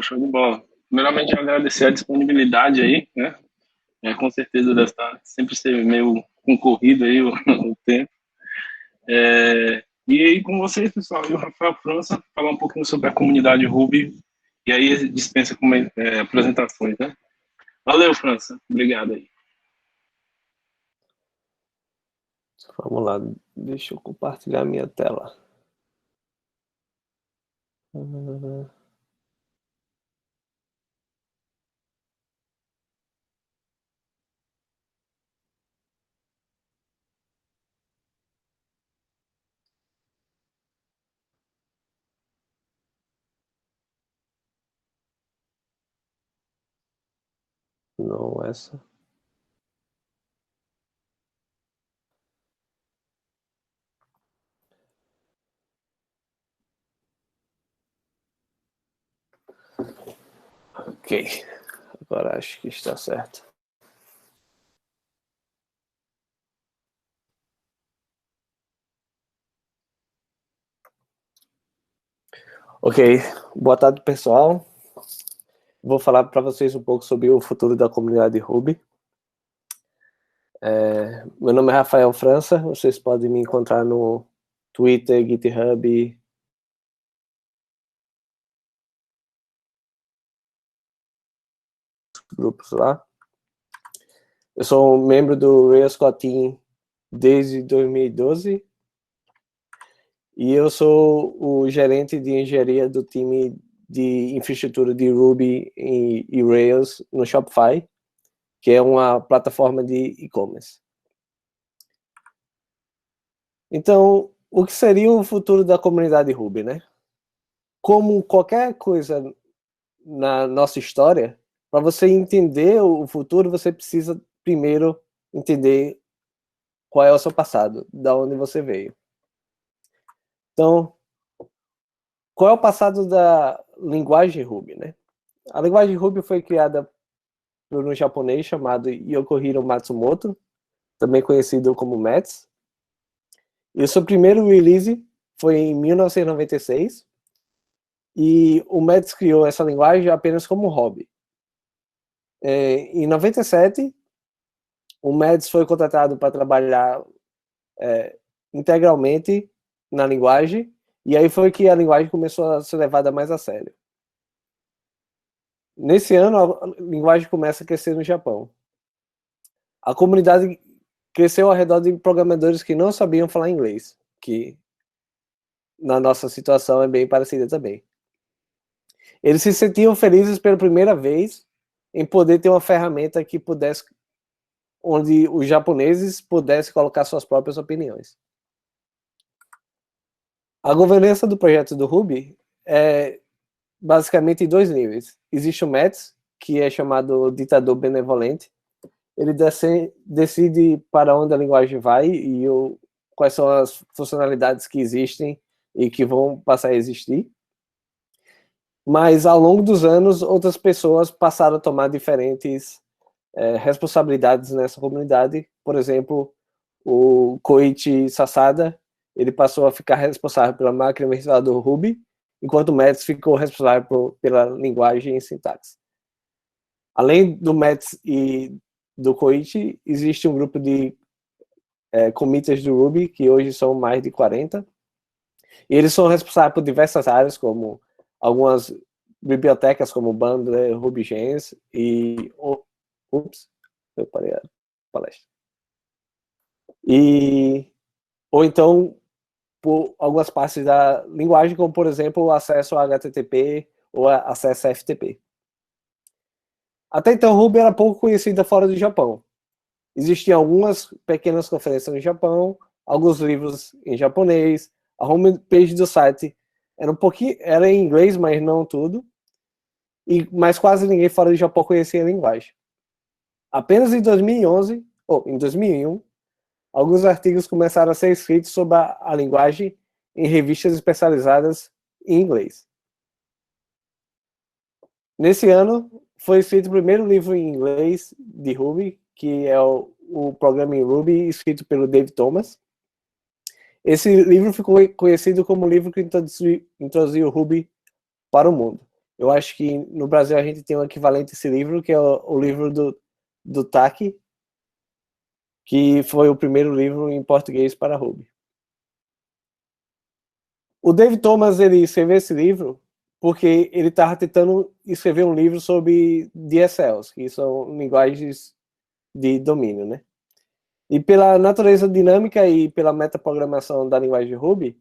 Show de bola. Primeiramente, agradecer a disponibilidade aí, né? Com certeza deve estar sempre ser meio concorrido aí o tempo. E aí, com vocês, pessoal, eu, Rafael França, falar um pouquinho sobre a comunidade Ruby, e aí dispensa apresentações, né? Valeu, França. Obrigado aí. Vamos lá, deixa eu compartilhar minha tela. Não, essa. Ok, agora acho que está certo. Ok, boa tarde, pessoal. Vou falar para vocês um pouco sobre o futuro da comunidade Ruby. Meu nome é Rafael França, vocês podem me encontrar no Twitter, GitHub, grupos lá. Eu sou um membro do Rails Core Team desde 2012 e eu sou o gerente de engenharia do time de infraestrutura de Ruby e Rails no Shopify, que é uma plataforma de e-commerce. Então, o que seria o futuro da comunidade Ruby, né? Como qualquer coisa na nossa história, para você entender o futuro, você precisa primeiro entender qual é o seu passado, da onde você veio. Então, qual é o passado da linguagem Ruby, né? A linguagem Ruby foi criada por um japonês chamado Yokohiro Matsumoto, também conhecido como Mats. E o seu primeiro release foi em 1996. E o Mats criou essa linguagem apenas como hobby. Em 97, o Mads foi contratado para trabalhar integralmente na linguagem, e aí foi que a linguagem começou a ser levada mais a sério. Nesse ano, a linguagem começa a crescer no Japão. A comunidade cresceu ao redor de programadores que não sabiam falar inglês, que na nossa situação é bem parecida também. Eles se sentiam felizes pela primeira vez em poder ter uma ferramenta que pudesse, onde os japoneses pudessem colocar suas próprias opiniões. A governança do projeto do Ruby é basicamente em dois níveis. Existe o METS, que é chamado ditador benevolente. Ele decide para onde a linguagem vai e quais são as funcionalidades que existem e que vão passar a existir. Mas, ao longo dos anos, outras pessoas passaram a tomar diferentes responsabilidades nessa comunidade. Por exemplo, o Koichi Sasada, ele passou a ficar responsável pela máquina virtual do Ruby, enquanto o Mats ficou responsável pela linguagem e sintaxe. Além do Mats e do Koichi, existe um grupo de committers do Ruby, que hoje são mais de 40, e eles são responsáveis por diversas áreas, como algumas bibliotecas, como Bundler, RubyGems, e... Ups, eu parei a palestra. Ou então, por algumas partes da linguagem, como, por exemplo, o acesso a HTTP ou acesso a FTP. Até então, Ruby era pouco conhecida fora do Japão. Existiam algumas pequenas conferências no Japão, alguns livros em japonês, a homepage do site era em inglês, mas não tudo, mas quase ninguém fora do Japão conhecia a linguagem. Apenas em 2011, ou em 2001, alguns artigos começaram a ser escritos sobre a linguagem em revistas especializadas em inglês. Nesse ano, foi escrito o primeiro livro em inglês de Ruby, que é o Programming Ruby, escrito pelo David Thomas. Esse livro ficou conhecido como o livro que introduziu o Ruby para o mundo. Eu acho que no Brasil a gente tem um equivalente a esse livro, que é o livro do Taki, que foi o primeiro livro em português para Ruby. O David Thomas, ele escreveu esse livro porque ele estava tentando escrever um livro sobre DSLs, que são linguagens de domínio, né? E pela natureza dinâmica e pela metaprogramação da linguagem Ruby,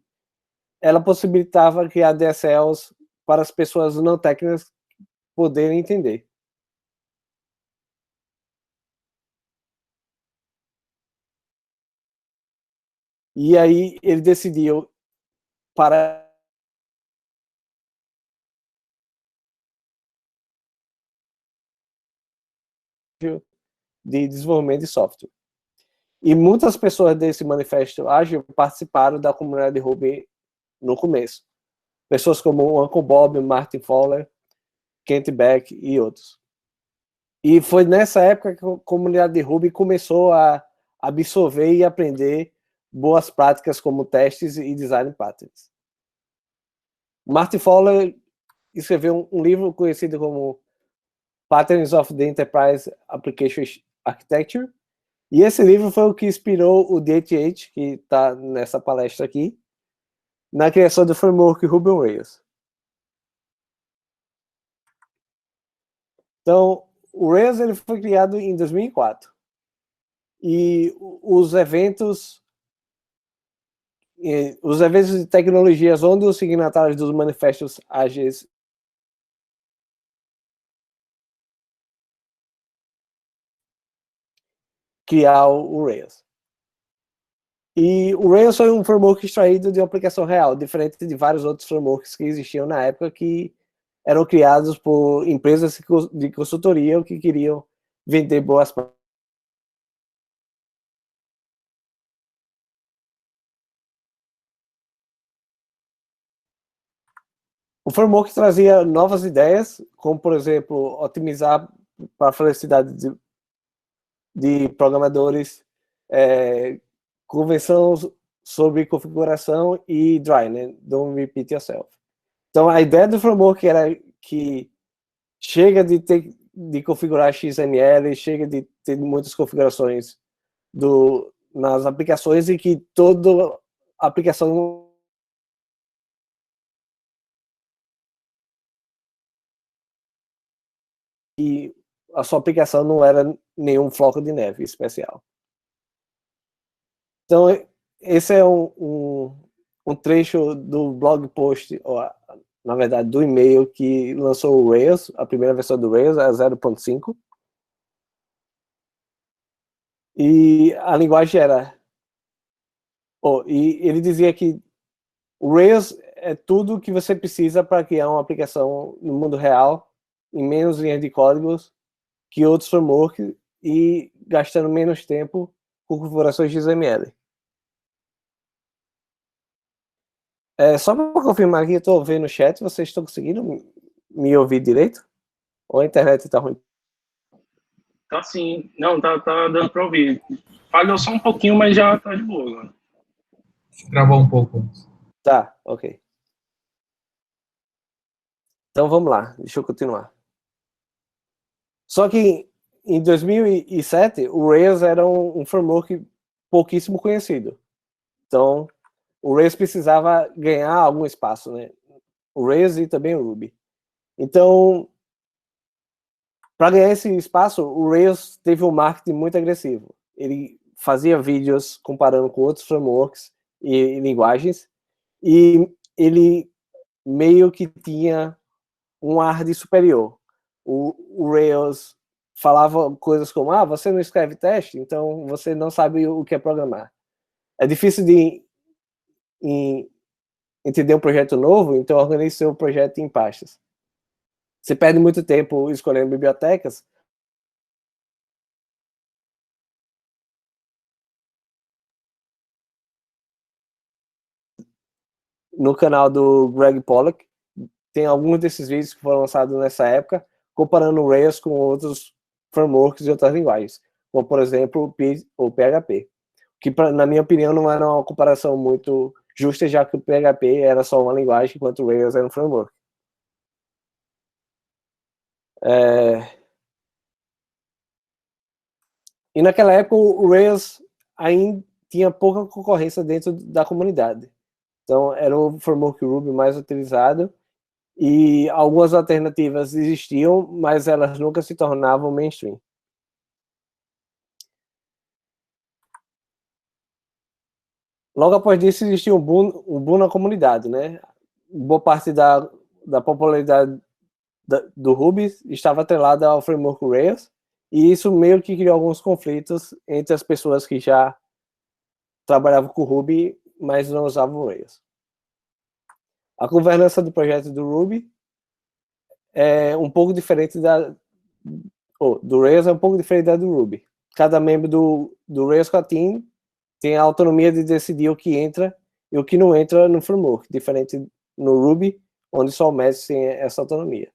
ela possibilitava criar DSLs para as pessoas não técnicas poderem entender. E aí ele decidiu para de desenvolvimento de software. E muitas pessoas desse manifesto ágil participaram da comunidade Ruby no começo. Pessoas como o Uncle Bob, Martin Fowler, Kent Beck e outros. E foi nessa época que a comunidade de Ruby começou a absorver e aprender boas práticas como testes e design patterns. Martin Fowler escreveu um livro conhecido como Patterns of the Enterprise Application Architecture, e esse livro foi o que inspirou o DHH, que está nessa palestra aqui, na criação do framework Ruby on Rails. Então, o Rails ele foi criado em 2004. E os eventos de tecnologias onde os signatários dos manifestos ágeis criar o Rails. E o Rails foi um framework extraído de uma aplicação real, diferente de vários outros frameworks que existiam na época, que eram criados por empresas de consultoria que queriam vender boas práticas. O framework trazia novas ideias, como, por exemplo, otimizar para a felicidade de programadores, convenção sobre configuração e dry, né? Don't repeat yourself. Então, a ideia do framework era que chega de configurar XML, chega de ter muitas configurações nas aplicações e que toda aplicação e a sua aplicação não era nenhum floco de neve especial. Então, esse é um trecho do blog post, ou, na verdade, do e-mail que lançou o Rails, a primeira versão do Rails, a 0.5. E a linguagem era... e ele dizia que o Rails é tudo que você precisa para criar uma aplicação no mundo real, em menos linhas de códigos que outros frameworks e gastando menos tempo com configurações XML. Só para confirmar aqui, eu estou vendo no chat, vocês estão conseguindo me ouvir direito? Ou a internet está ruim? Tá sim. Não, tá dando para ouvir. Falhou só um pouquinho, mas já tá de boa agora. Travou um pouco. Tá, ok. Então vamos lá, deixa eu continuar. Só que em 2007, o Rails era um framework pouquíssimo conhecido. Então, o Rails precisava ganhar algum espaço, né? O Rails e também o Ruby. Então, para ganhar esse espaço, o Rails teve um marketing muito agressivo. Ele fazia vídeos comparando com outros frameworks e linguagens, e ele meio que tinha um ar de superior. O Rails falava coisas como, você não escreve teste, então você não sabe o que é programar. É difícil de entender um projeto novo, então organize seu projeto em pastas. Você perde muito tempo escolhendo bibliotecas. No canal do Greg Pollock, tem alguns desses vídeos que foram lançados nessa época, comparando o Rails com outros frameworks e outras linguagens, como, por exemplo, o PHP. Que, na minha opinião, não era uma comparação muito justa, já que o PHP era só uma linguagem, enquanto o Rails era um framework. E naquela época o Rails ainda tinha pouca concorrência dentro da comunidade. Então era o framework Ruby mais utilizado e algumas alternativas existiam, mas elas nunca se tornavam mainstream. Logo após disso existiu um boom na comunidade, né? Boa parte da popularidade do Ruby estava atrelada ao framework Rails, e isso meio que criou alguns conflitos entre as pessoas que já trabalhavam com Ruby, mas não usavam o Rails. A governança do projeto do Ruby é um pouco diferente do Rails, é um pouco diferente da do Ruby. Cada membro do Rails Core Team tem a autonomia de decidir o que entra e o que não entra no framework, diferente no Ruby, onde só o mestre tem essa autonomia.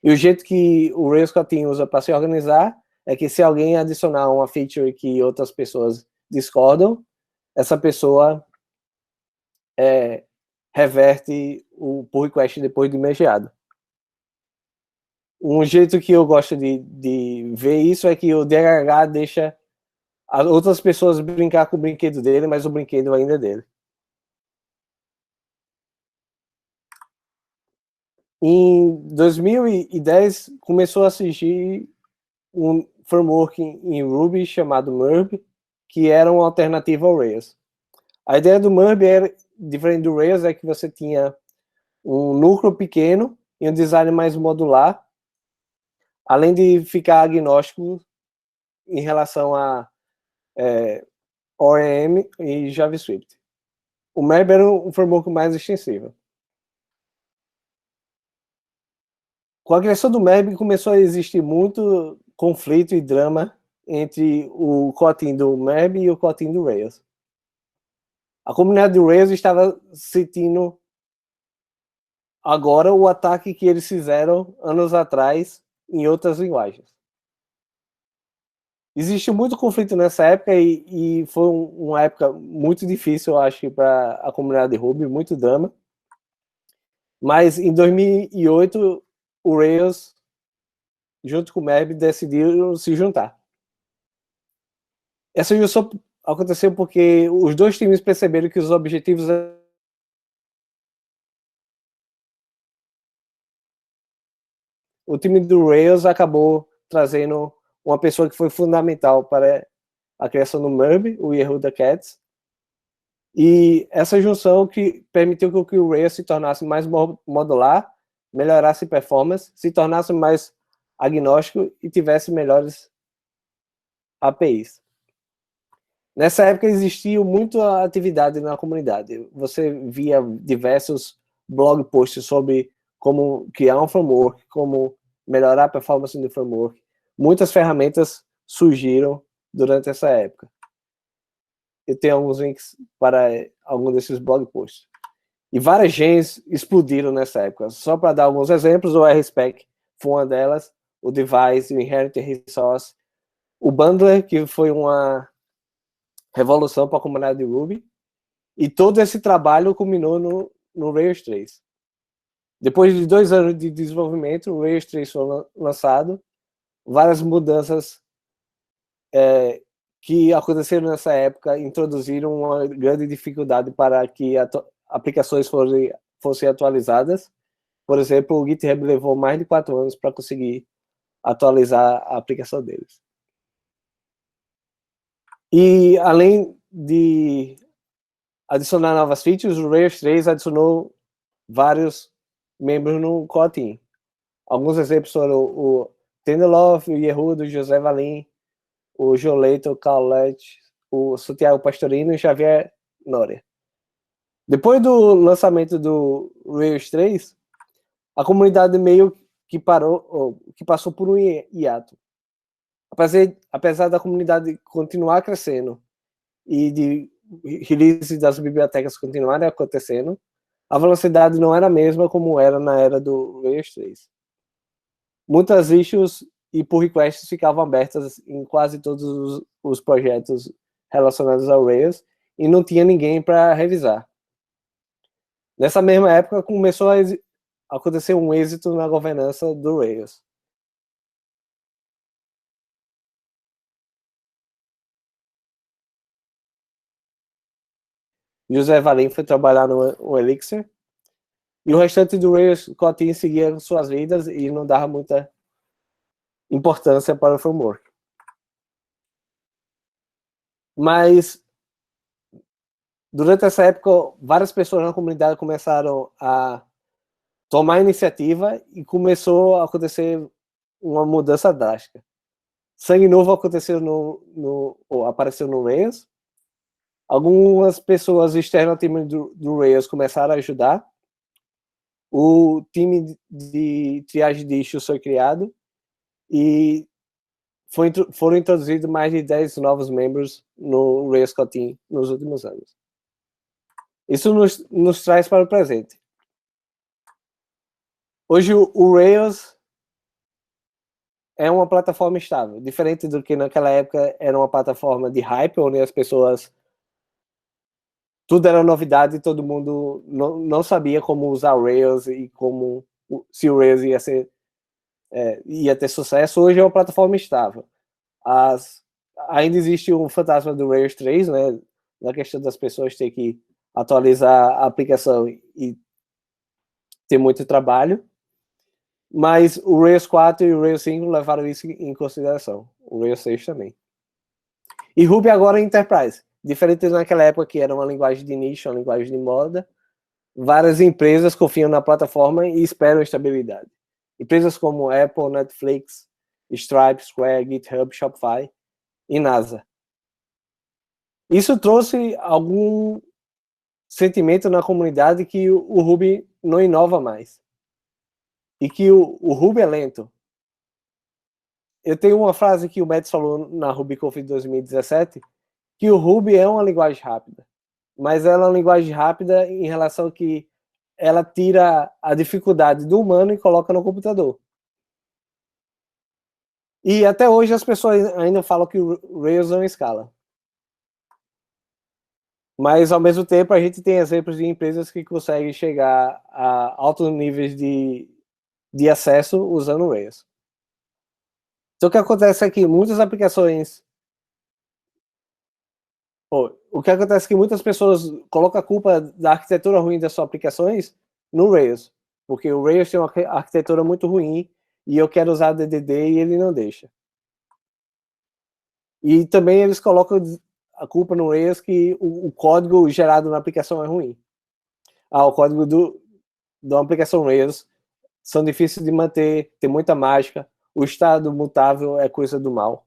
E o jeito que o Rails Core Team usa para se organizar é que se alguém adicionar uma feature que outras pessoas discordam, essa pessoa reverte o pull request depois de mergeado. Um jeito que eu gosto de ver isso é que o DHH deixa as outras pessoas brincar com o brinquedo dele, mas o brinquedo ainda é dele. Em 2010, começou a surgir um framework em Ruby chamado Murb, que era uma alternativa ao Rails. A ideia do Murb era, diferente do Rails, é que você tinha um núcleo pequeno e um design mais modular, além de ficar agnóstico em relação a ORM e JavaScript. O Murb era um framework mais extensivo. Com a criação do Murb, começou a existir muito conflito e drama entre o Kotlin do Murb e o Kotlin do Rails. A comunidade do Rails estava sentindo agora o ataque que eles fizeram anos atrás em outras linguagens. Existe muito conflito nessa época e foi uma época muito difícil, eu acho, para a comunidade de Ruby, muito drama. Mas em 2008, o Rails, junto com o Murb, decidiram se juntar. Essa junção aconteceu porque os dois times perceberam que os objetivos o time do Rails acabou trazendo uma pessoa que foi fundamental para a criação do Murb, o Yehuda Katz, e essa junção que permitiu que o Rails se tornasse mais modular, melhorasse performance, se tornasse mais agnóstico e tivesse melhores APIs. Nessa época existia muita atividade na comunidade. Você via diversos blog posts sobre como criar um framework, como melhorar a performance do framework. Muitas ferramentas surgiram durante essa época. Eu tenho alguns links para algum desses blog posts. E várias gens explodiram nessa época. Só para dar alguns exemplos, o RSpec foi uma delas, o Device, o Inherit Resource, o Bundler, que foi uma revolução para a comunidade de Ruby, e todo esse trabalho culminou no Rails 3. Depois de 2 anos de desenvolvimento, o Rails 3 foi lançado, várias mudanças que aconteceram nessa época introduziram uma grande dificuldade para que aplicações fossem atualizadas. Por exemplo, o GitHub levou mais de 4 anos para conseguir atualizar a aplicação deles. E além de adicionar novas features, o Rails 3 adicionou vários membros no core team. Alguns exemplos foram o Tenderloff, o Yehuda, o José Valim, o Joleito, o Carlete, o Santiago Pastorino e o Xavier Noria. Depois do lançamento do Rails 3, a comunidade meio que passou por um hiato. Apesar da comunidade continuar crescendo e de release das bibliotecas continuarem acontecendo, a velocidade não era a mesma como era na era do Rails 3. Muitas issues e pull requests ficavam abertas em quase todos os projetos relacionados ao Rails e não tinha ninguém para revisar. Nessa mesma época começou aconteceu um êxito na governança do Rails. José Valim foi trabalhar no Elixir, e o restante do Rails Kotlin seguia suas vidas e não dava muita importância para o framework. Mas, durante essa época, várias pessoas na comunidade começaram a tomar iniciativa e começou a acontecer uma mudança drástica. Sangue novo aconteceu apareceu no Rails. Algumas pessoas externas ao time do Rails começaram a ajudar. O time de triagem de issues foi criado e foram introduzidos mais de 10 novos membros no Rails Kotlin nos últimos anos. Isso nos traz para o presente. Hoje o Rails é uma plataforma estável, diferente do que naquela época era uma plataforma de hype, onde as pessoas... Tudo era novidade e todo mundo não sabia como usar o Rails e se o Rails ia ter sucesso. Hoje é uma plataforma estável. Ainda existe um fantasma do Rails 3, né? Na questão das pessoas ter que atualizar a aplicação e ter muito trabalho. Mas o Rails 4 e o Rails 5 levaram isso em consideração. O Rails 6 também. E Ruby agora é Enterprise. Diferente naquela época que era uma linguagem de nicho, uma linguagem de moda, várias empresas confiam na plataforma e esperam estabilidade. Empresas como Apple, Netflix, Stripe, Square, GitHub, Shopify e NASA. Isso trouxe algum sentimento na comunidade que o Ruby não inova mais. E que o Ruby é lento. Eu tenho uma frase que o Matt falou na RubyConf 2017, que o Ruby é uma linguagem rápida, mas ela é uma linguagem rápida em relação a que ela tira a dificuldade do humano e coloca no computador. E até hoje as pessoas ainda falam que o Rails não escala. Mas, ao mesmo tempo, a gente tem exemplos de empresas que conseguem chegar a altos níveis de acesso usando o Rails. Então, o que acontece é que muitas aplicações... O que acontece é que muitas pessoas colocam a culpa da arquitetura ruim das suas aplicações no Rails, porque o Rails tem uma arquitetura muito ruim e eu quero usar DDD e ele não deixa. E também eles colocam a culpa no Rails que o código gerado na aplicação é ruim. O código de uma aplicação Rails são difíceis de manter, tem muita mágica, o estado mutável é coisa do mal.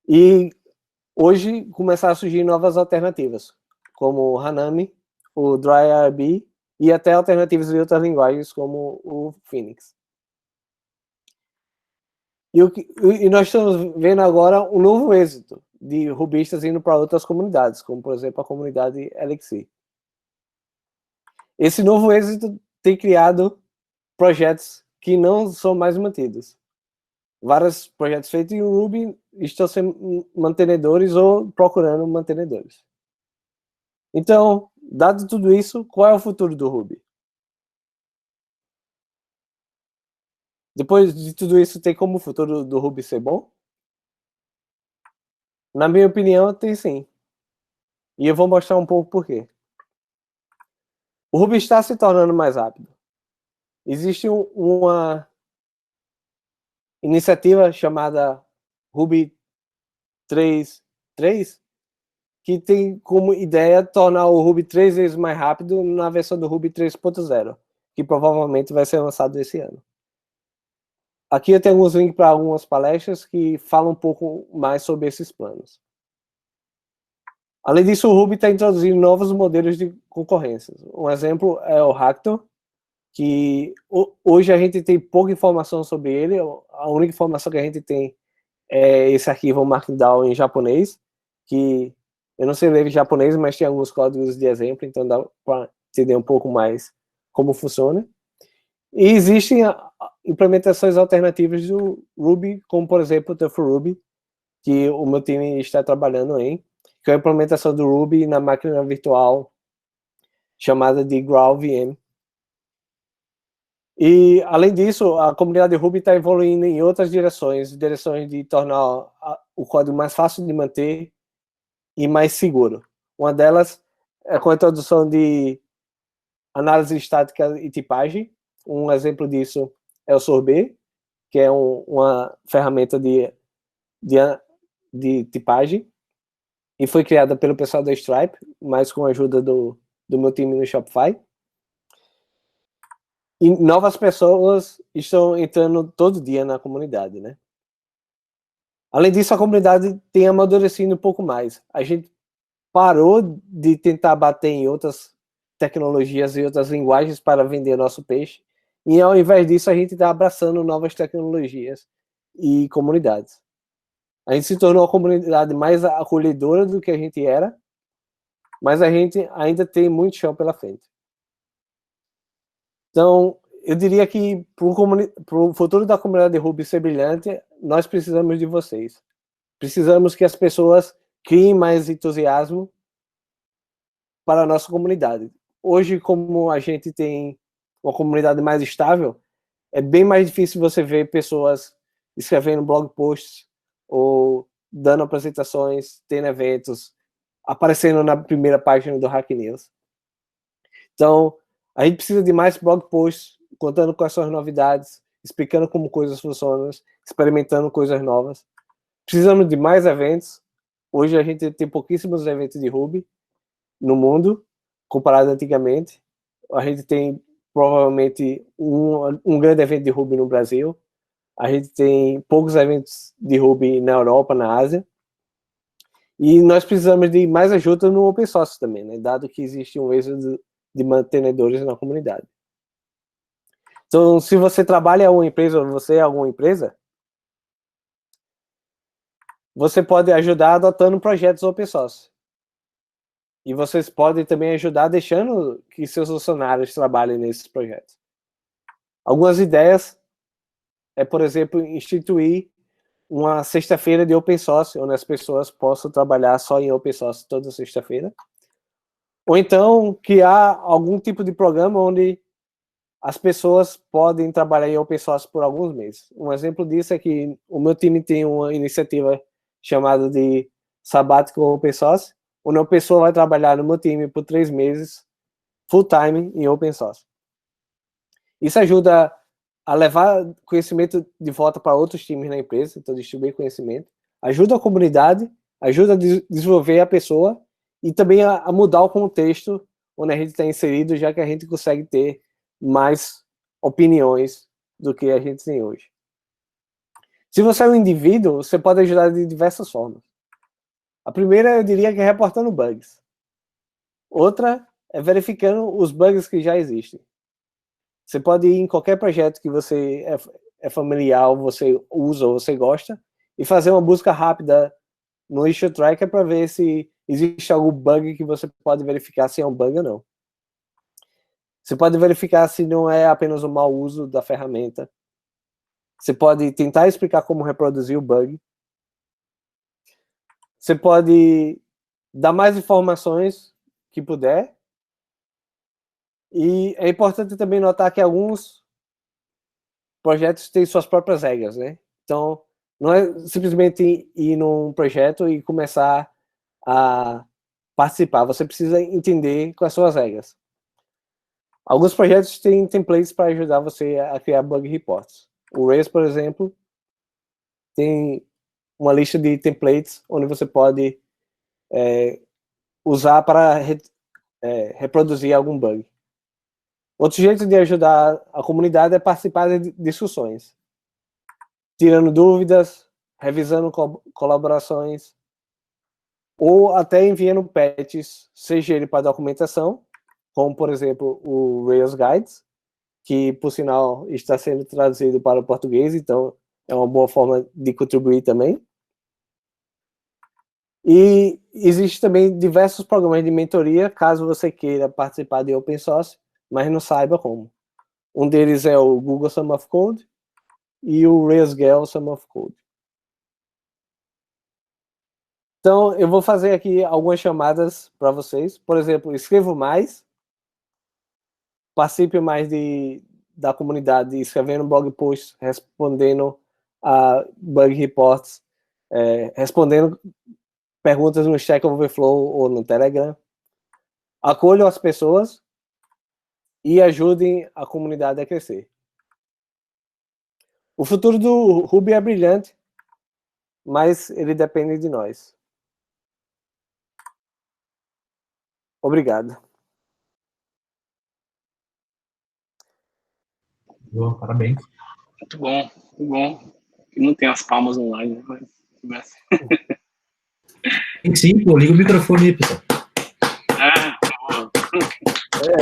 E hoje começaram a surgir novas alternativas, como o Hanami, o DryRB e até alternativas de outras linguagens, como o Phoenix. E nós estamos vendo agora um novo êxito de rubistas indo para outras comunidades, como, por exemplo, a comunidade Elixir. Esse novo êxito tem criado projetos que não são mais mantidos. Vários projetos feitos em Ruby estão sendo mantenedores ou procurando mantenedores. Então, dado tudo isso, qual é o futuro do Ruby? Depois de tudo isso, tem como o futuro do Ruby ser bom? Na minha opinião, tem sim. E eu vou mostrar um pouco por quê. O Ruby está se tornando mais rápido. Existe uma iniciativa chamada Ruby 3.3, que tem como ideia tornar o Ruby 3 vezes mais rápido na versão do Ruby 3.0, que provavelmente vai ser lançado esse ano. Aqui eu tenho alguns links para algumas palestras que falam um pouco mais sobre esses planos. Além disso, o Ruby está introduzindo novos modelos de concorrência. Um exemplo é o Hacktor, que hoje a gente tem pouca informação sobre ele. A única informação que a gente tem é esse arquivo Markdown em japonês, que eu não sei ler em japonês, mas tem alguns códigos de exemplo, então dá para entender um pouco mais como funciona. E existem implementações alternativas do Ruby, como por exemplo o TuffRuby, que o meu time está trabalhando em, que é a implementação do Ruby na máquina virtual chamada de GraalVM, E, além disso, a comunidade Ruby está evoluindo em outras direções de tornar o código mais fácil de manter e mais seguro. Uma delas é com a introdução de análise estática e tipagem. Um exemplo disso é o Sorbet, que é uma ferramenta de tipagem, e foi criada pelo pessoal da Stripe, mas com a ajuda do meu time no Shopify. E novas pessoas estão entrando todo dia na comunidade, né? Além disso, a comunidade tem amadurecido um pouco mais. A gente parou de tentar bater em outras tecnologias e outras linguagens para vender nosso peixe, e ao invés disso, a gente está abraçando novas tecnologias e comunidades. A gente se tornou uma comunidade mais acolhedora do que a gente era, mas a gente ainda tem muito chão pela frente. Então, eu diria que para o futuro da comunidade Ruby ser brilhante, nós precisamos de vocês. Precisamos que as pessoas criem mais entusiasmo para a nossa comunidade. Hoje, como a gente tem uma comunidade mais estável, é bem mais difícil você ver pessoas escrevendo blog posts ou dando apresentações, tendo eventos, aparecendo na primeira página do Hack News. Então, a gente precisa de mais blog posts, contando com as suas novidades, explicando como coisas funcionam, experimentando coisas novas. Precisamos de mais eventos. Hoje a gente tem pouquíssimos eventos de Ruby no mundo, comparado antigamente. A gente tem provavelmente um grande evento de Ruby no Brasil. A gente tem poucos eventos de Ruby na Europa, na Ásia. E nós precisamos de mais ajuda no open source também, né? Dado que existe um êxodo de mantenedores na comunidade. Então, se você trabalha em alguma empresa ou você é alguma empresa, você pode ajudar adotando projetos open source. E vocês podem também ajudar deixando que seus funcionários trabalhem nesses projetos. Algumas ideias é, por exemplo, instituir uma sexta-feira de open source, onde as pessoas possam trabalhar só em open source toda sexta-feira. Ou então, criar algum tipo de programa onde as pessoas podem trabalhar em open source por alguns meses. Um exemplo disso é que o meu time tem uma iniciativa chamada de Sabático Open Source, onde uma pessoa vai trabalhar no meu time por 3 meses, full time, em open source. Isso ajuda a levar conhecimento de volta para outros times na empresa, então distribuir conhecimento, ajuda a comunidade, ajuda a desenvolver a pessoa e também a mudar o contexto onde a gente está inserido, já que a gente consegue ter mais opiniões do que a gente tem hoje. Se você é um indivíduo, você pode ajudar de diversas formas. A primeira, eu diria que é reportando bugs. Outra é verificando os bugs que já existem. Você pode ir em qualquer projeto que você é familiar, ou você usa, ou você gosta, e fazer uma busca rápida no issue tracker para ver se existe algum bug que você pode verificar se é um bug ou não. Você pode verificar se não é apenas um mau uso da ferramenta. Você pode tentar explicar como reproduzir o bug. Você pode dar mais informações que puder. E é importante também notar que alguns projetos têm suas próprias regras, né? Então, não é simplesmente ir num projeto e começar a participar. Você precisa entender quais são as regras. Alguns projetos têm templates para ajudar você a criar bug reports. O Rails, por exemplo, tem uma lista de templates onde você pode usar para reproduzir algum bug. Outro jeito de ajudar a comunidade é participar de discussões, tirando dúvidas, revisando colaborações, ou até enviando patches, seja ele para documentação, como, por exemplo, o Rails Guides, que, por sinal, está sendo traduzido para o português, então é uma boa forma de contribuir também. E existe também diversos programas de mentoria, caso você queira participar de open source, mas não saiba como. Um deles é o Google Summer of Code e o RailsGale Summer of Code. Então, eu vou fazer aqui algumas chamadas para vocês. Por exemplo, escreva mais, participe mais de da comunidade, escrevendo blog posts, respondendo a bug reports, respondendo perguntas no Stack Overflow ou no Telegram. Acolham as pessoas e ajudem a comunidade a crescer. O futuro do Ruby é brilhante, mas ele depende de nós. Obrigado. Boa, parabéns. Muito bom, muito bom. Não tem as palmas online, né? Mas Tem sim, pô, liga o microfone aí, pessoal.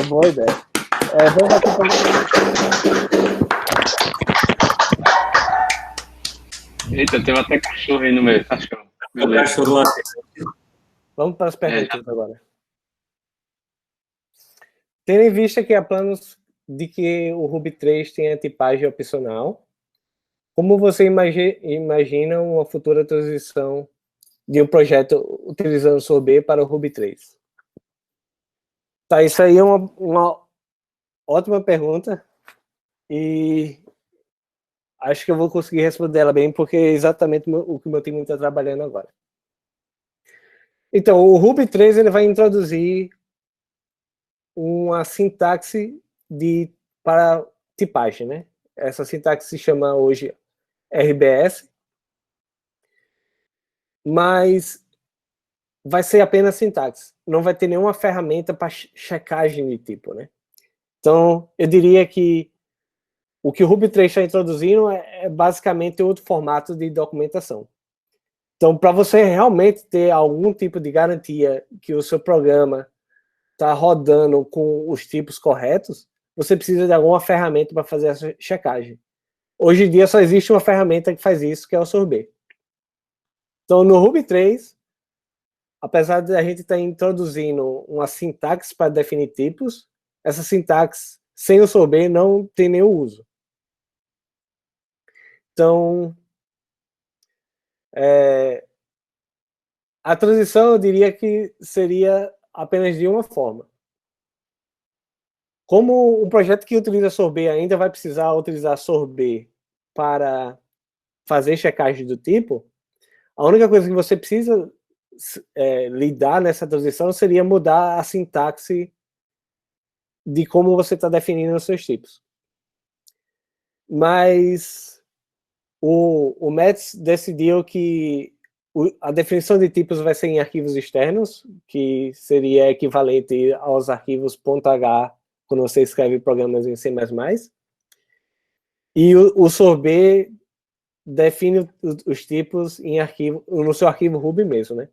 Boa ideia. Vamos aqui para... Eita, teve até cachorro aí no meio. Cachorro. Beleza. Vamos para as perguntas agora. Tendo em vista que há planos de que o Ruby 3 tenha tipagem opcional, como você imagina uma futura transição de um projeto utilizando Sorbet para o Ruby 3? Tá, isso aí é uma ótima pergunta e acho que eu vou conseguir responder ela bem, porque é exatamente o que o meu time está trabalhando agora. Então, o Ruby 3 ele vai introduzir uma sintaxe para tipagem, né? Essa sintaxe se chama hoje RBS, mas vai ser apenas sintaxe. Não vai ter nenhuma ferramenta para checagem de tipo, né? Então, eu diria que o que o Ruby 3 está introduzindo é basicamente outro formato de documentação. Então, para você realmente ter algum tipo de garantia que o seu programa está rodando com os tipos corretos, você precisa de alguma ferramenta para fazer essa checagem. Hoje em dia só existe uma ferramenta que faz isso, que é o Sorbet. Então, no Ruby 3, apesar de a gente estar introduzindo uma sintaxe para definir tipos, essa sintaxe sem o Sorbet não tem nenhum uso. Então, a transição eu diria que seria apenas de uma forma. Como um projeto que utiliza Sorbet ainda vai precisar utilizar Sorbet para fazer checagem do tipo, a única coisa que você precisa lidar nessa transição seria mudar a sintaxe de como você está definindo os seus tipos. Mas o METS decidiu que a definição de tipos vai ser em arquivos externos, que seria equivalente aos arquivos .h quando você escreve programas em C++. E o Sorbet define os tipos no seu arquivo Ruby mesmo, né?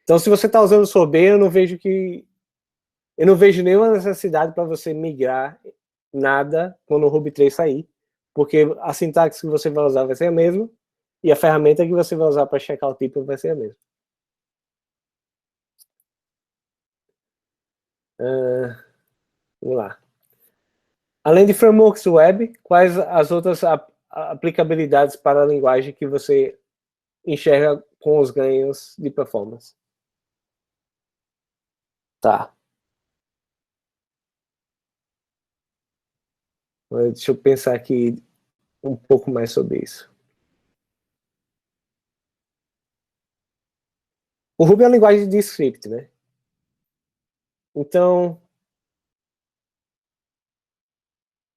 Então, se você está usando o Sorbet, eu não vejo nenhuma necessidade para você migrar nada quando o Ruby 3 sair, porque a sintaxe que você vai usar vai ser a mesma e a ferramenta que você vai usar para checar o tipo vai ser a mesma. Vamos lá. Além de frameworks web, quais as outras aplicabilidades para a linguagem que você enxerga com os ganhos de performance? Tá. Deixa eu pensar aqui um pouco mais sobre isso. O Ruby é uma linguagem de script, né? Então,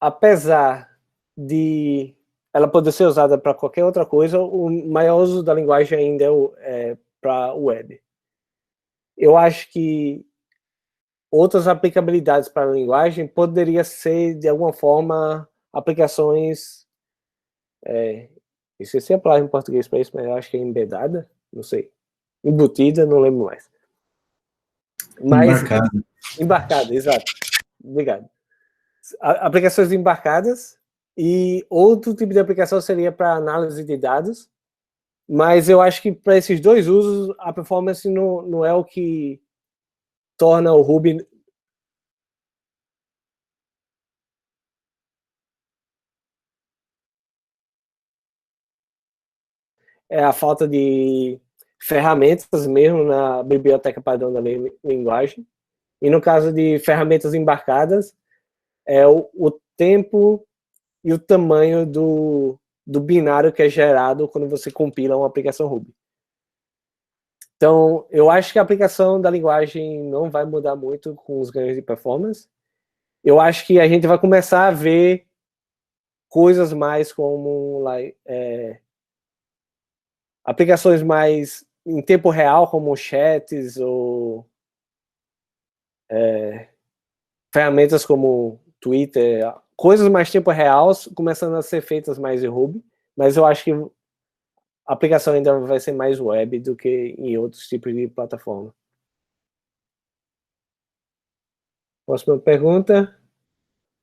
apesar de ela poder ser usada para qualquer outra coisa, o maior uso da linguagem ainda é para o web. Eu acho que outras aplicabilidades para a linguagem poderia ser, de alguma forma, aplicações... esqueci a palavra em português para isso, mas eu acho que é embedada, não sei. Embutida, não lembro mais. Mas, embarcada, exato. Obrigado. Aplicações embarcadas e outro tipo de aplicação seria para análise de dados, mas eu acho que para esses dois usos a performance não é o que torna o Ruby a falta de ferramentas mesmo na biblioteca padrão da linguagem. E no caso de ferramentas embarcadas, tempo e o tamanho do binário que é gerado quando você compila uma aplicação Ruby. Então, eu acho que a aplicação da linguagem não vai mudar muito com os ganhos de performance. Eu acho que a gente vai começar a ver coisas mais como aplicações mais em tempo real, como chats ou ferramentas como Twitter, coisas mais tempo real começando a ser feitas mais em Ruby, mas eu acho que a aplicação ainda vai ser mais web do que em outros tipos de plataforma. Próxima pergunta.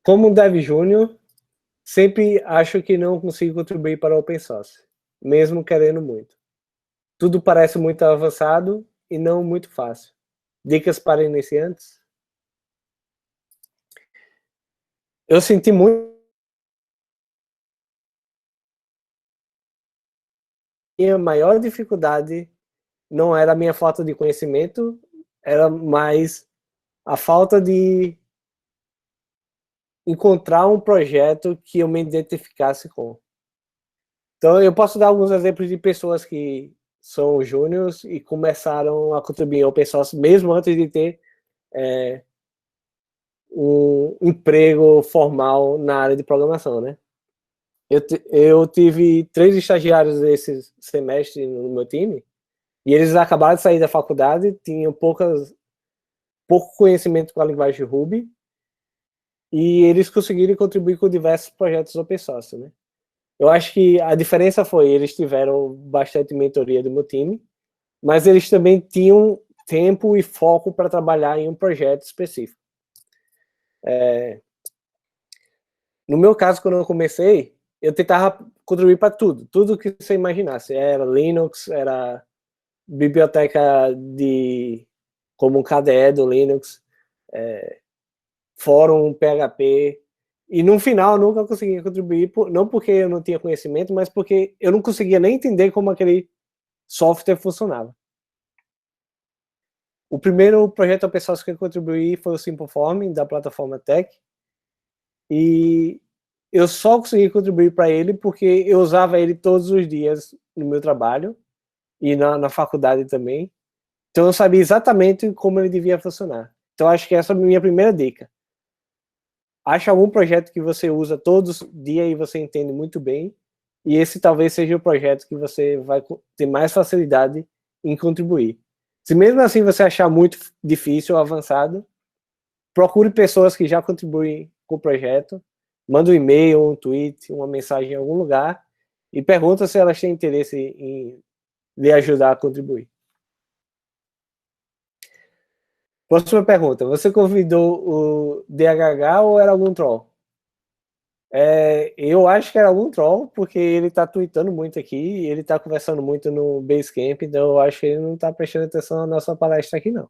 Como Dev Júnior, sempre acho que não consigo contribuir para o open source, mesmo querendo muito. Tudo parece muito avançado e não muito fácil. Dicas para iniciantes? Eu senti muito. Minha maior dificuldade não era a minha falta de conhecimento, era mais a falta de encontrar um projeto que eu me identificasse com. Então, eu posso dar alguns exemplos de pessoas que são júniors e começaram a contribuir ao open source mesmo antes de ter um emprego formal na área de programação, né? Eu tive 3 estagiários esse semestre no meu time e eles acabaram de sair da faculdade, tinham pouco conhecimento com a linguagem Ruby e eles conseguiram contribuir com diversos projetos open source, né? Eu acho que a diferença foi eles tiveram bastante mentoria do meu time, mas eles também tinham tempo e foco para trabalhar em um projeto específico. No meu caso, quando eu comecei, eu tentava contribuir para tudo que você imaginasse. Era Linux, era biblioteca como um KDE do Linux, fórum PHP, e no final eu nunca conseguia contribuir, não porque eu não tinha conhecimento, mas porque eu não conseguia nem entender como aquele software funcionava. O primeiro projeto open source que eu contribuí foi o Simpleform, da plataforma Tech, e eu só consegui contribuir para ele porque eu usava ele todos os dias no meu trabalho e na faculdade também. Então eu sabia exatamente como ele devia funcionar. Então acho que essa é a minha primeira dica. Ache algum projeto que você usa todos os dias e você entende muito bem, e esse talvez seja o projeto que você vai ter mais facilidade em contribuir. Se mesmo assim você achar muito difícil ou avançado, procure pessoas que já contribuem com o projeto, manda um e-mail, um tweet, uma mensagem em algum lugar e pergunta se elas têm interesse em lhe ajudar a contribuir. Próxima pergunta. Você convidou o DHH ou era algum troll? Eu acho que era algum troll, porque ele tá tweetando muito aqui, ele tá conversando muito no Basecamp, então eu acho que ele não tá prestando atenção na nossa palestra aqui, não.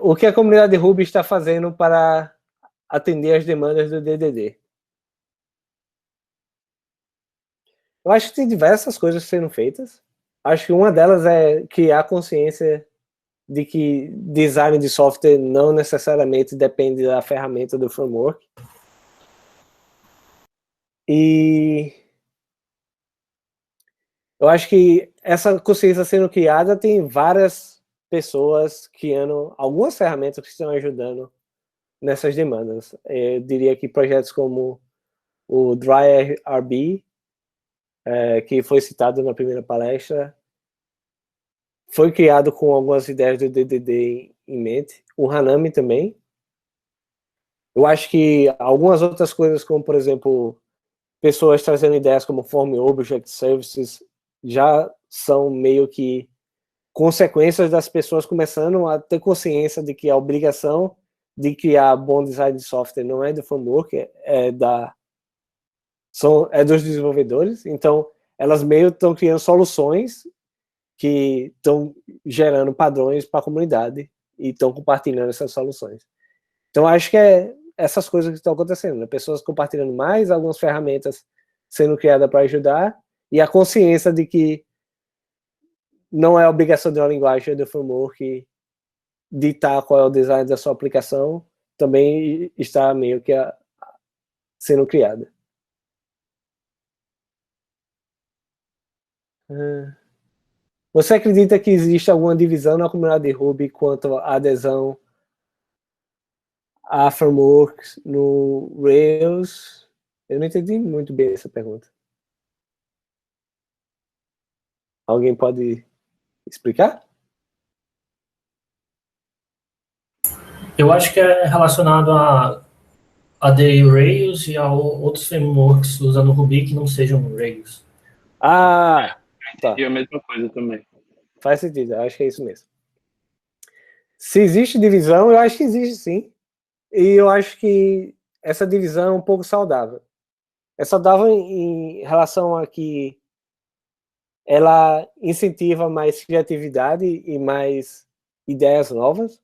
O que a comunidade Ruby está fazendo para atender as demandas do DDD? Eu acho que tem diversas coisas sendo feitas. Acho que uma delas é criar consciência de que design de software não necessariamente depende da ferramenta do framework. E eu acho que essa consciência sendo criada tem várias pessoas criando algumas ferramentas que estão ajudando nessas demandas. Eu diria que projetos como o DryRB, que foi citado na primeira palestra, foi criado com algumas ideias do DDD em mente. O Hanami também. Eu acho que algumas outras coisas, como por exemplo, pessoas trazendo ideias como Form Object Services, já são meio que consequências das pessoas começando a ter consciência de que a obrigação de criar bom design de software não é do framework, é dos desenvolvedores. Então, elas meio estão criando soluções que estão gerando padrões para a comunidade e estão compartilhando essas soluções. Então, acho que é essas coisas que estão acontecendo, né? Pessoas compartilhando mais, algumas ferramentas sendo criadas para ajudar, e a consciência de que não é a obrigação de uma linguagem do framework ditar qual é o design da sua aplicação, também está meio que sendo criada. Você acredita que existe alguma divisão na comunidade de Ruby quanto à adesão a frameworks no Rails? Eu não entendi muito bem essa pergunta. Alguém pode explicar? Eu acho que é relacionado a aderir Rails e a outros frameworks usando Ruby que não sejam Rails. Ah, tá. E a mesma coisa também. Faz sentido, eu acho que é isso mesmo. Se existe divisão, eu acho que existe sim. E eu acho que essa divisão é um pouco saudável. É saudável em relação a que ela incentiva mais criatividade e mais ideias novas.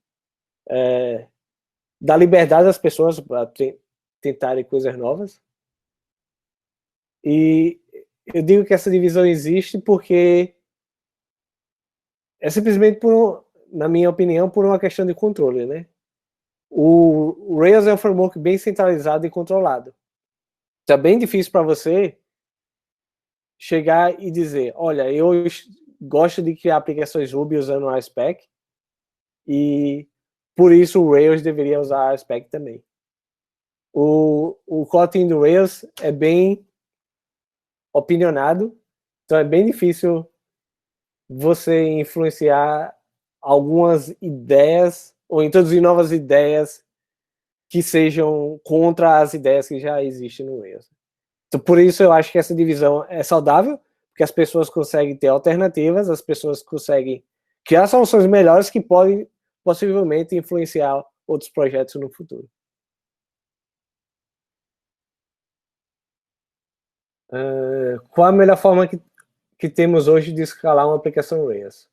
Dá liberdade às pessoas para tentarem coisas novas. E eu digo que essa divisão existe porque é simplesmente, na minha opinião, por uma questão de controle, né? O Rails é um framework bem centralizado e controlado. Então é bem difícil para você chegar e dizer, olha, eu gosto de criar aplicações Ruby usando o RSpec e por isso o Rails deveria usar o RSpec também. O Kotlin do Rails é bem opinionado, então é bem difícil você influenciar algumas ideias ou introduzir novas ideias que sejam contra as ideias que já existem no Rails. Então, por isso eu acho que essa divisão é saudável, porque as pessoas conseguem ter alternativas, as pessoas conseguem criar soluções melhores que podem possivelmente influenciar outros projetos no futuro. Qual a melhor forma que temos hoje de escalar uma aplicação Rails?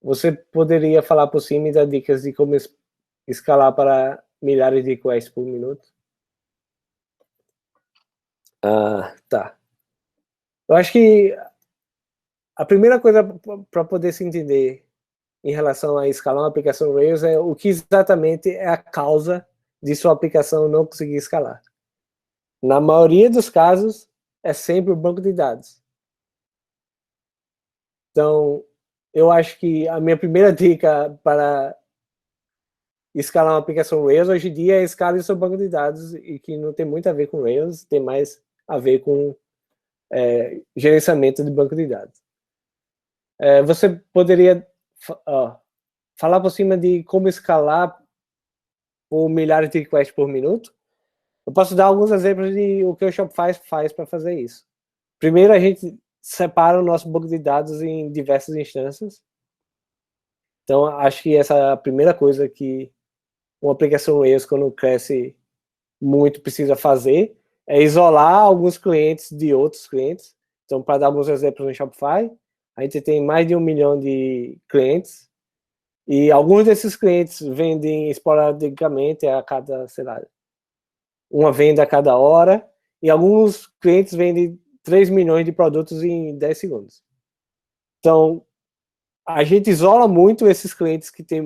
Você poderia falar por cima e dar dicas de como escalar para milhares de requests por minuto? Tá. Eu acho que a primeira coisa para poder se entender em relação a escalar uma aplicação Rails é o que exatamente é a causa de sua aplicação não conseguir escalar. Na maioria dos casos, é sempre o banco de dados. Então, eu acho que a minha primeira dica para escalar uma aplicação Rails hoje em dia é escalar o seu banco de dados, e que não tem muito a ver com Rails, tem mais a ver com gerenciamento de banco de dados. Você poderia falar por cima de como escalar por milhares de requests por minuto? Eu posso dar alguns exemplos de o que o Shopify faz para fazer isso. Primeiro, a gente separa o nosso banco de dados em diversas instâncias. Então, acho que essa é a primeira coisa que uma aplicação Rails, quando cresce muito, precisa fazer, é isolar alguns clientes de outros clientes. Então, para dar alguns exemplos no Shopify, a gente tem mais de 1 milhão de clientes, e alguns desses clientes vendem esporadicamente a cada, sei lá, uma venda a cada hora, e alguns clientes vendem 3 milhões de produtos em 10 segundos. Então, a gente isola muito esses clientes que têm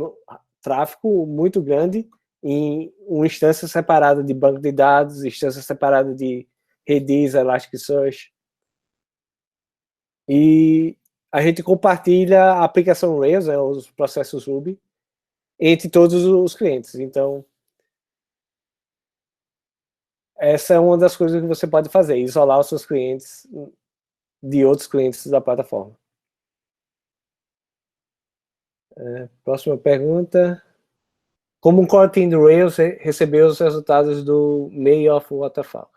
tráfego muito grande em uma instância separada de banco de dados, instância separada de Redis, Elasticsearch. E a gente compartilha a aplicação Rails, os processos Ruby, entre todos os clientes. Então, essa é uma das coisas que você pode fazer, isolar os seus clientes de outros clientes da plataforma. Próxima pergunta. Como um core team do Rails recebeu os resultados do May of Waterfall?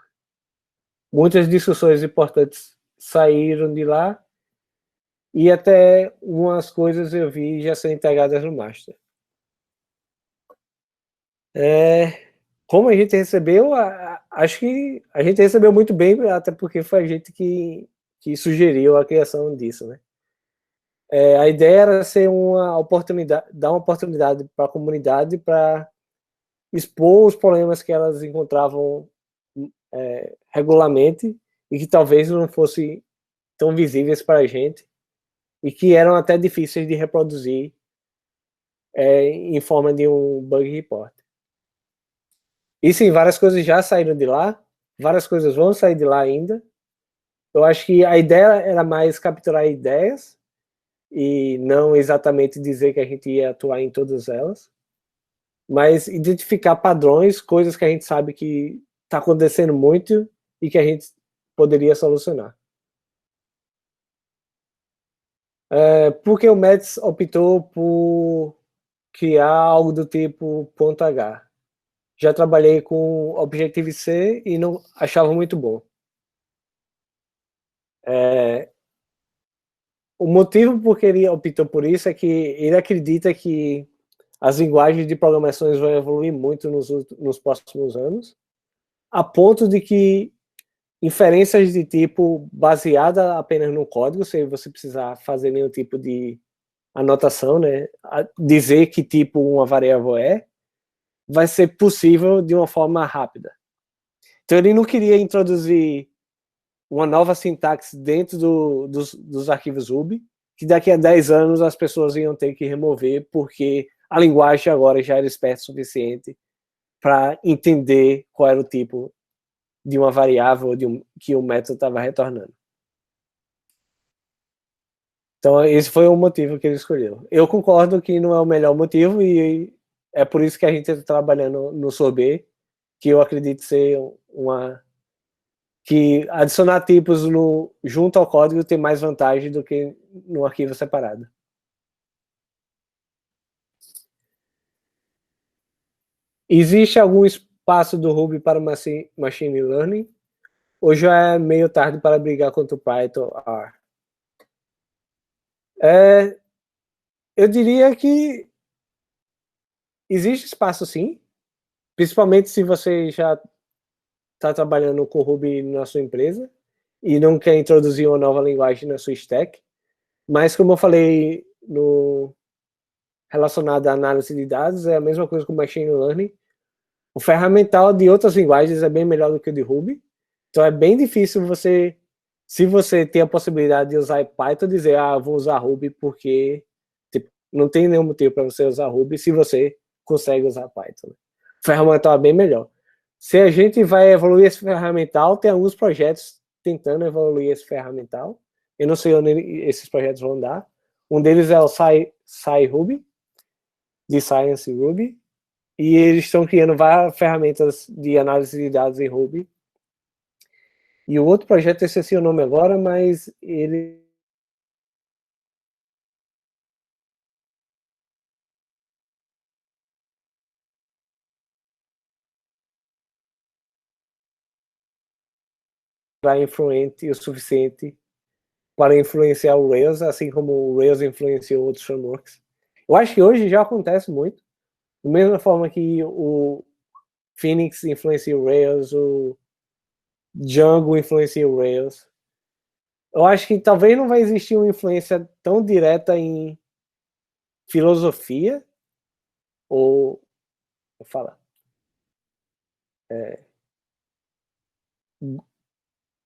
Muitas discussões importantes saíram de lá, e até umas coisas eu vi já sendo integradas no master. Como a gente recebeu, acho que a gente recebeu muito bem, até porque foi a gente que sugeriu a criação disso, né? A ideia era ser uma oportunidade, dar uma oportunidade para a comunidade para expor os problemas que elas encontravam regularmente e que talvez não fossem tão visíveis para a gente e que eram até difíceis de reproduzir em forma de um bug report. E sim, várias coisas já saíram de lá, várias coisas vão sair de lá ainda. Eu acho que a ideia era mais capturar ideias e não exatamente dizer que a gente ia atuar em todas elas, mas identificar padrões, coisas que a gente sabe que está acontecendo muito e que a gente poderia solucionar. Porque o Mets optou por criar algo do tipo .h. Já trabalhei com Objective-C e não achava muito bom. O motivo por que ele optou por isso é que ele acredita que as linguagens de programações vão evoluir muito nos próximos anos, a ponto de que inferências de tipo baseada apenas no código, sem você precisar fazer nenhum tipo de anotação, né, dizer que tipo uma variável vai ser possível de uma forma rápida. Então ele não queria introduzir uma nova sintaxe dentro dos arquivos Ruby, que daqui a 10 anos as pessoas iam ter que remover, porque a linguagem agora já era esperta o suficiente para entender qual era o tipo de uma variável que o método estava retornando. Então, esse foi o motivo que ele escolheu. Eu concordo que não é o melhor motivo e é por isso que a gente está trabalhando no sorbet, que eu acredito ser que adicionar tipos junto ao código tem mais vantagem do que no arquivo separado. Existe algum espaço do Ruby para Machine Learning? Ou já é meio tarde para brigar contra o Python R? Eu diria que existe espaço sim, principalmente se você já está trabalhando com Ruby na sua empresa e não quer introduzir uma nova linguagem na sua stack. Mas, como eu falei relacionado à análise de dados, é a mesma coisa com Machine Learning. O ferramental de outras linguagens é bem melhor do que o de Ruby. Então, é bem difícil se você tem a possibilidade de usar Python, dizer, vou usar Ruby porque tipo, não tem nenhum motivo para você usar Ruby se você consegue usar Python. O ferramental é bem melhor. Se a gente vai evoluir esse ferramental, tem alguns projetos tentando evoluir esse ferramental. Eu não sei onde esses projetos vão dar. Um deles é o SciRuby, de Science Ruby, e eles estão criando várias ferramentas de análise de dados em Ruby. E o outro projeto, eu esqueci o nome agora, mas ele vai influente o suficiente para influenciar o Rails, assim como o Rails influenciou outros frameworks. Eu acho que hoje já acontece muito, da mesma forma que o Phoenix influencia o Rails, o Django influencia o Rails. Eu acho que talvez não vai existir uma influência tão direta em filosofia, ou, vou falar,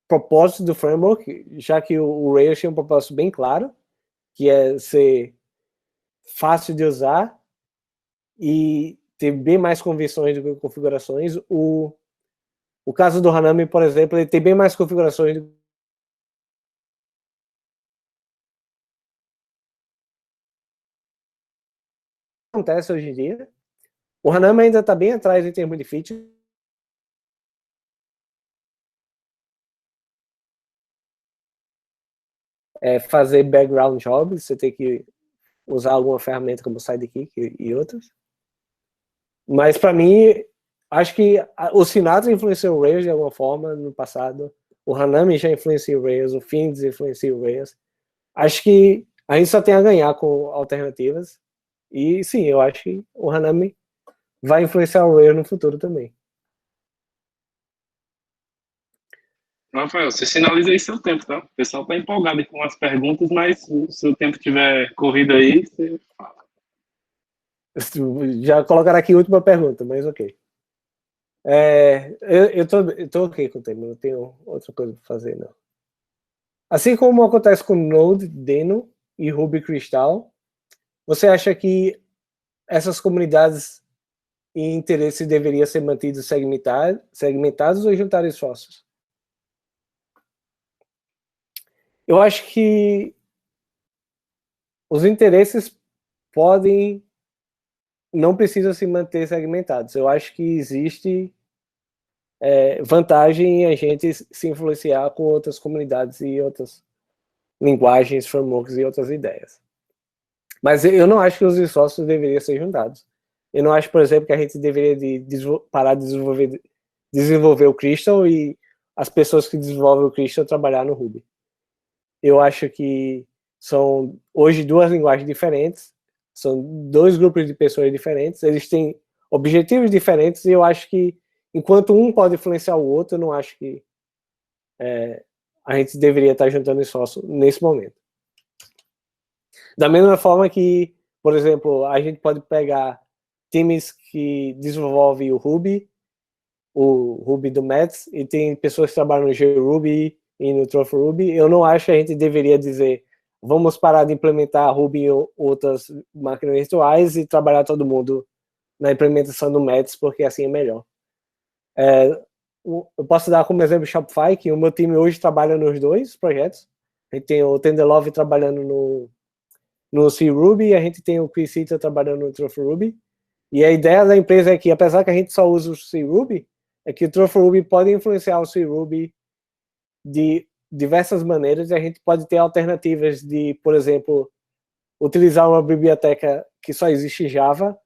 propósito do framework, já que o Rails tem um propósito bem claro, que é ser fácil de usar e ter bem mais convenções do que configurações. O caso do Hanami, por exemplo, ele tem bem mais configurações do que acontece hoje em dia. O Hanami ainda está bem atrás em termos de feature. Fazer background jobs, você tem que usar alguma ferramenta como Sidekick e outras. Mas para mim, acho que o Sinatra influenciou o Rails de alguma forma no passado. O Hanami já influenciou o Rails, o Phoenix influenciou o Rails. Acho que a gente só tem a ganhar com alternativas. E sim, eu acho que o Hanami vai influenciar o Rails no futuro também. Rafael, você sinaliza aí seu tempo, tá? O pessoal tá empolgado com as perguntas, mas se o tempo tiver corrido aí, você fala. Já colocaram aqui a última pergunta, mas ok. Eu tô ok com o tema, não tenho outra coisa para fazer, não. Assim como acontece com Node, Deno e Ruby Crystal, você acha que essas comunidades e interesses deveriam ser mantidos segmentados ou juntar esforços? Eu acho que os interesses não precisam se manter segmentados. Eu acho que existe vantagem em a gente se influenciar com outras comunidades e outras linguagens, frameworks e outras ideias. Mas eu não acho que os esforços deveriam ser juntados. Eu não acho, por exemplo, que a gente deveria parar de desenvolver o Crystal e as pessoas que desenvolvem o Crystal trabalhar no Ruby. Eu acho que são hoje duas linguagens diferentes, são dois grupos de pessoas diferentes, eles têm objetivos diferentes e eu acho que enquanto um pode influenciar o outro, eu não acho que a gente deveria estar juntando esforço nesse momento. Da mesma forma que, por exemplo, a gente pode pegar times que desenvolvem o Ruby do Mets, e tem pessoas que trabalham no JRuby e no Trophy Ruby. Eu não acho que a gente deveria dizer vamos parar de implementar Ruby em outras máquinas virtuais e trabalhar todo mundo na implementação do Mets, porque assim é melhor. Eu posso dar como exemplo o Shopify, que o meu time hoje trabalha nos dois projetos. A gente tem o Tenderlove trabalhando no C-Ruby e a gente tem o Chris Hitter trabalhando no Trophy Ruby. E a ideia da empresa é que, apesar que a gente só usa o C-Ruby, é que o Trophy Ruby pode influenciar o C-Ruby de diversas maneiras e a gente pode ter alternativas de, por exemplo, utilizar uma biblioteca que só existe em Java,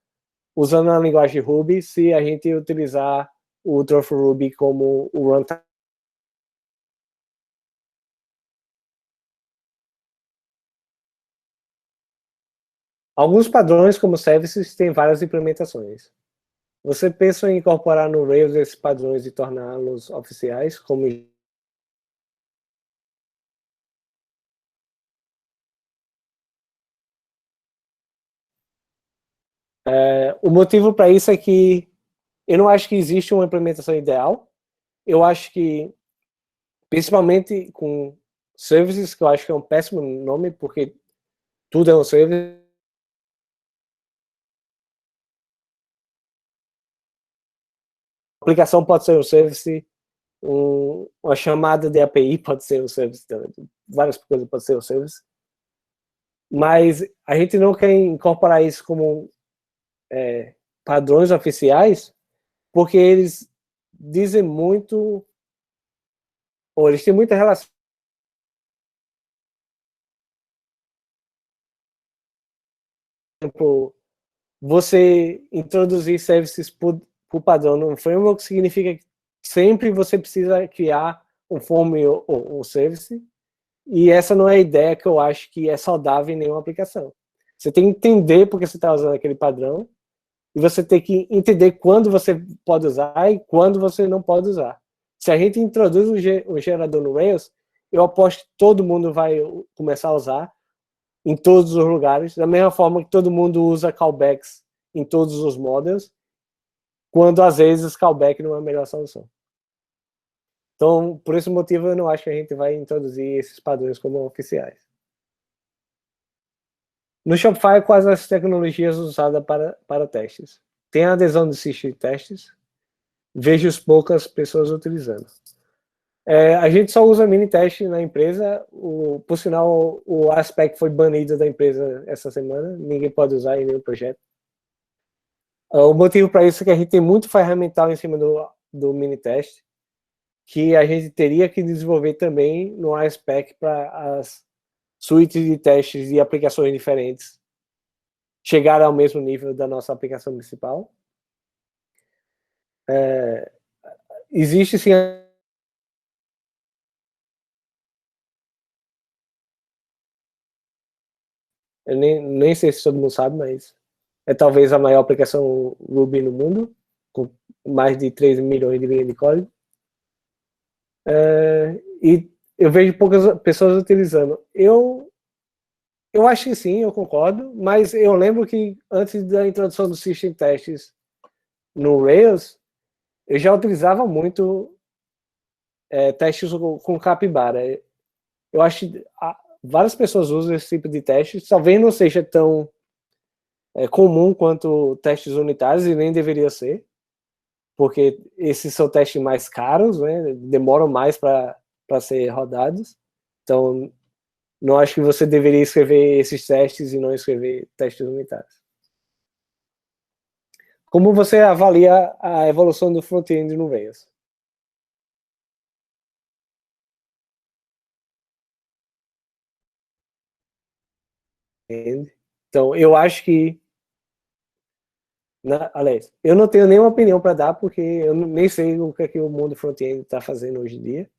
usando a linguagem Ruby, se a gente utilizar o Trophy Ruby como o runtime. Alguns padrões, como services, têm várias implementações. Você pensa em incorporar no Rails esses padrões e torná-los oficiais, como o motivo para isso é que eu não acho que existe uma implementação ideal. Eu acho que, principalmente com services, que eu acho que é um péssimo nome, porque tudo é um service. A aplicação pode ser um service, uma chamada de API pode ser um service, várias coisas podem ser um service. Mas a gente não quer incorporar isso como padrões oficiais, porque eles dizem muito, ou eles têm muita relação. Por exemplo, você introduzir services por padrão no framework significa que sempre você precisa criar um form ou um service, e essa não é a ideia que eu acho que é saudável em nenhuma aplicação. Você tem que entender porque você está usando aquele padrão, e você tem que entender quando você pode usar e quando você não pode usar. Se a gente introduz um gerador no Rails, eu aposto que todo mundo vai começar a usar em todos os lugares, da mesma forma que todo mundo usa callbacks em todos os models, quando às vezes callback não é a melhor solução. Então, por esse motivo, eu não acho que a gente vai introduzir esses padrões como oficiais. No Shopify, quais as tecnologias usadas para testes? Tem a adesão de system testes. Vejo poucas pessoas utilizando. A gente só usa mini teste na empresa. Por sinal, o Aspect foi banido da empresa essa semana. Ninguém pode usar em nenhum projeto. O motivo para isso é que a gente tem muito ferramental em cima do mini teste, que a gente teria que desenvolver também no Aspect para as suítes de testes e aplicações diferentes chegar ao mesmo nível da nossa aplicação principal. Existe sim. Eu nem sei se todo mundo sabe, mas é talvez a maior aplicação Ruby no mundo, com mais de 3 milhões de linhas de código. E eu vejo poucas pessoas utilizando. Eu acho que sim, eu concordo, mas eu lembro que antes da introdução do System Tests no Rails, eu já utilizava muito testes com Capybara. Eu acho que várias pessoas usam esse tipo de teste, talvez não seja tão comum quanto testes unitários, e nem deveria ser, porque esses são testes mais caros, né? Demoram mais para ser rodados. Então, não acho que você deveria escrever esses testes e não escrever testes unitários. Como você avalia a evolução do front-end no Rails? Então, eu acho que aliás, eu não tenho nenhuma opinião para dar, porque eu nem sei o que é que o mundo front-end está fazendo hoje em dia.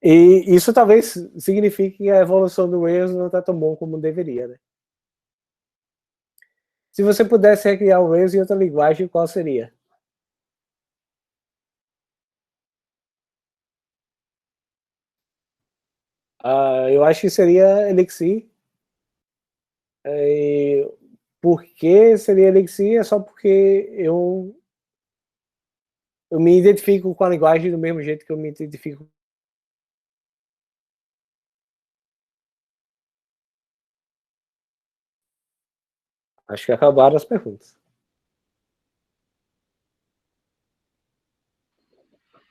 E isso talvez signifique que a evolução do Rails não está tão bom como deveria, né? Se você pudesse recriar o Rails em outra linguagem, qual seria? Eu acho que seria Elixir. Por que seria Elixir? É só porque eu me identifico com a linguagem do mesmo jeito que eu me identifico. Acho que acabaram as perguntas.